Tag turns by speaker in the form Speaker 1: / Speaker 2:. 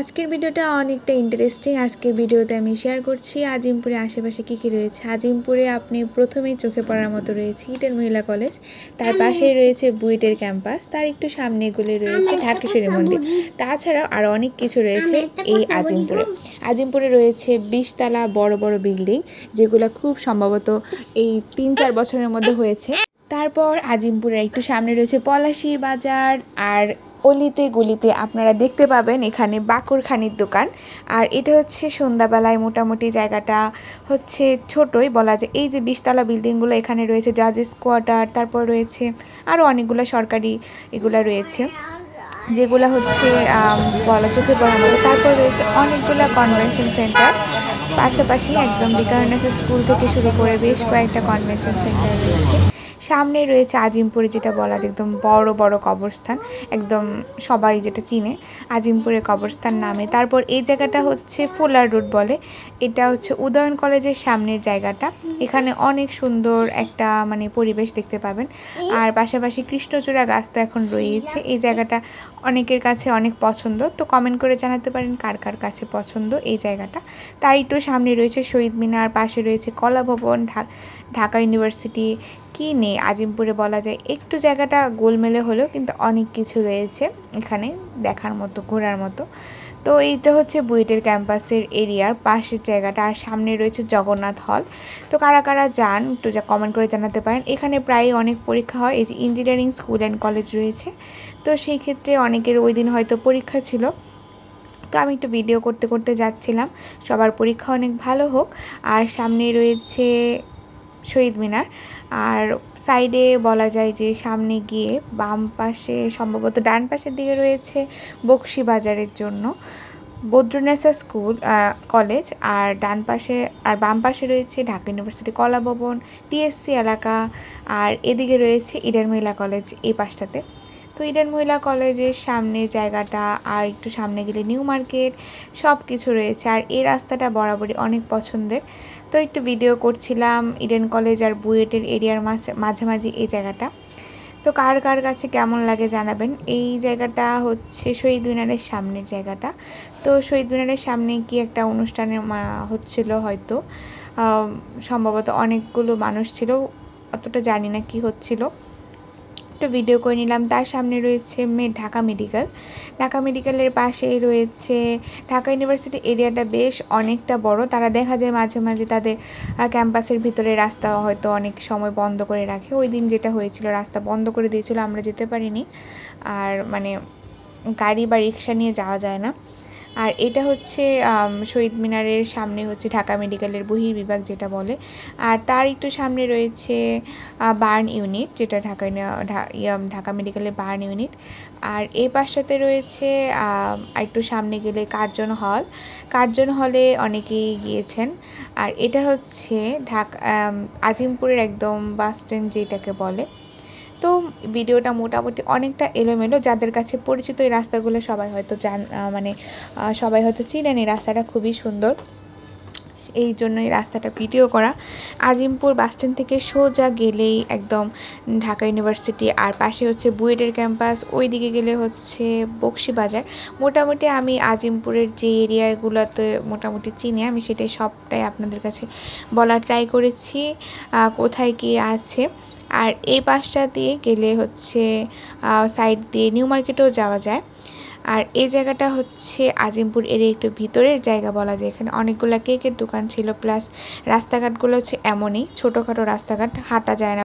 Speaker 1: আজকের ভিডিওটা অনেকটা ইন্টারেস্টিং। আজকের ভিডিওতে আমি শেয়ার করছি আজিমপুরে আশেপাশে কী কী রয়েছে। আজিমপুরে আপনি প্রথমেই চোখে পড়ার মতো রয়েছে ইডেন মহিলা কলেজ, তার পাশেই রয়েছে বুয়েটের ক্যাম্পাস, তার একটু সামনে এগুলি রয়েছে ঢাকেশ্বরী মন্দির। তাছাড়াও আরও অনেক কিছু রয়েছে এই আজিমপুরে। আজিমপুরে রয়েছে 20 তলা বড় বড় বিল্ডিং, যেগুলো খুব সম্ভবত এই 3-4 বছরের মধ্যে হয়েছে। তারপর আজিমপুরের একটু সামনে রয়েছে পলাশী বাজার, আর অলিতে গলিতে আপনারা দেখতে পাবেন এখানে বাকরখানির দোকান। আর এটা হচ্ছে সন্ধ্যাবেলায় মোটামুটি জায়গাটা হচ্ছে ছোটই বলা যায়। এই যে 20 তলা বিল্ডিংগুলো এখানে রয়েছে জাজেস কোয়ার্টার, তারপর রয়েছে আরও অনেকগুলো সরকারি এগুলো রয়েছে যেগুলো হচ্ছে বলা চোখে পড়ার মতো। তারপর রয়েছে অনেকগুলো কনভেনশন সেন্টার, পাশাপাশি একদম বিকারুন্নেসা স্কুল থেকে শুরু করে বেশ কয়েকটা কনভেনশন সেন্টার রয়েছে। সামনে রয়েছে আজিমপুরে যেটা বলা যায় একদম বড় বড় কবরস্থান, একদম সবাই যেটা চিনে আজিমপুরের কবরস্থান নামে। তারপর এই জায়গাটা হচ্ছে ফুলার রোড বলে, এটা হচ্ছে উদয়ন কলেজের সামনের জায়গাটা। এখানে অনেক সুন্দর একটা পরিবেশ দেখতে পাবেন। আর পাশাপাশি কৃষ্ণচূড়া গাছ তো এখন রয়েছে। এই জায়গাটা অনেকের কাছে অনেক পছন্দ, তো কমেন্ট করে জানাতে পারেন কার কার কাছে পছন্দ এই জায়গাটা। তার একটু সামনে রয়েছে শহীদ মিনার, পাশে রয়েছে কলা ভবন, ঢাকা ইউনিভার্সিটি। কি নেই আজিমপুরে বলা যায়। একটু জায়গাটা গোলমেলে হলেও কিন্তু অনেক কিছু রয়েছে এখানে দেখার মতো, ঘোরার মতো। তো এইটা হচ্ছে বুয়েটের ক্যাম্পাসের এরিয়ার পাশের জায়গাটা। আর সামনে রয়েছে জগন্নাথ হল। তো কারা কারা যান একটু কমেন্ট করে জানাতে পারেন। এখানে প্রায় অনেক পরীক্ষা হয়, এই যে ইঞ্জিনিয়ারিং স্কুল অ্যান্ড কলেজ রয়েছে, তো সেই ক্ষেত্রে অনেকের ওই দিন হয়তো পরীক্ষা ছিল। তো আমি একটু ভিডিও করতে করতে যাচ্ছিলাম। সবার পরীক্ষা অনেক ভালো হোক। আর সামনে রয়েছে শহীদ মিনার, আর সাইডে বলা যায় যে সামনে গিয়ে বাম পাশে সম্ভবত ডান পাশের দিকে রয়েছে বকশীবাজারের জন্য বদ্রুন্নেসা স্কুল কলেজ, আর ডান পাশে আর বাম পাশে রয়েছে ঢাকা ইউনিভার্সিটি কলা ভবন, টিএসসি এলাকা, আর এদিকে রয়েছে ইডেন মহিলা কলেজ এই পাশটাতে। তো ইডেন মহিলা কলেজের সামনে জায়গাটা আর একটু সামনে গেলে নিউ মার্কেট, সব কিছু রয়েছে। আর এই রাস্তাটা বরাবরই অনেক পছন্দের। তো একটু ভিডিও করছিলাম ইডেন কলেজ আর বুয়েটের এরিয়ার মাঝামাঝি এই জায়গাটা। তো কার কার কাছে কেমন লাগে জানাবেন। এই জায়গাটা হচ্ছে শহীদ মিনারের সামনের জায়গাটা। তো শহীদ মিনারের সামনে কি একটা অনুষ্ঠানে হচ্ছিল হয়তো, সম্ভবত অনেকগুলো মানুষ ছিল, অতটা জানি না কি হচ্ছিল, একটু ভিডিও করে নিলাম। তার সামনে রয়েছে ঢাকা মেডিকেল। ঢাকা মেডিকেলের পাশেই রয়েছে ঢাকা ইউনিভার্সিটি এরিয়াটা বেশ অনেকটা বড়। তারা দেখা যায় মাঝে মাঝে তাদের ক্যাম্পাসের ভিতরে রাস্তা হয়তো অনেক সময় বন্ধ করে রাখে। ওই দিন যেটা হয়েছিল রাস্তা বন্ধ করে দিয়েছিল, আমরা যেতে পারিনি। আর গাড়ি বা রিক্সা নিয়ে যাওয়া যায় না। আর এটা হচ্ছে শহীদ মিনারের সামনে হচ্ছে ঢাকা মেডিকেলের বহির্বিভাগ যেটা বলে। আর তার একটু সামনে রয়েছে বার্ন ইউনিট, যেটা ঢাকা মেডিকেলের বার্ন ইউনিট। আর এই পাশটাতে রয়েছে একটু সামনে গেলে কার্জন হলে অনেকেই গিয়েছেন। আর এটা হচ্ছে আজিমপুরের একদম বাস স্ট্যান্ড যেটাকে বলে। তো ভিডিওটা মোটামুটি অনেকটা এলোমেলো, যাদের কাছে পরিচিত এই রাস্তাগুলো সবাই হয়তো সবাই হয়তো চিনেন। এই রাস্তাটা খুবই সুন্দর, এই জন্য এই রাস্তাটা ভিডিও করা। আজিমপুর বাসস্ট্যান্ড থেকে সোজা গেলেই একদম ঢাকা ইউনিভার্সিটি, আর পাশে হচ্ছে বুয়েটের ক্যাম্পাস, ওই দিকে গেলে হচ্ছে বকশীবাজার। মোটামুটি আমি আজিমপুরের যে এরিয়াগুলোতে মোটামুটি চিনি, আমি সেটাই সবটাই আপনাদের কাছে বলার ট্রাই করেছি কোথায় কি আছে। আর এই পাশটা দিয়ে গেলে হচ্ছে সাইড দিয়ে নিউ মার্কেটেও যাওয়া যায়। আর এই জায়গাটা হচ্ছে আজিমপুর এর একটু ভিতরের জায়গা বলা যায়। এখানে অনেকগুলো কেকের দোকান ছিল, প্লাস রাস্তাঘাটগুলো হচ্ছে এমনই ছোটোখাটো রাস্তাঘাট, হাঁটা যায় না।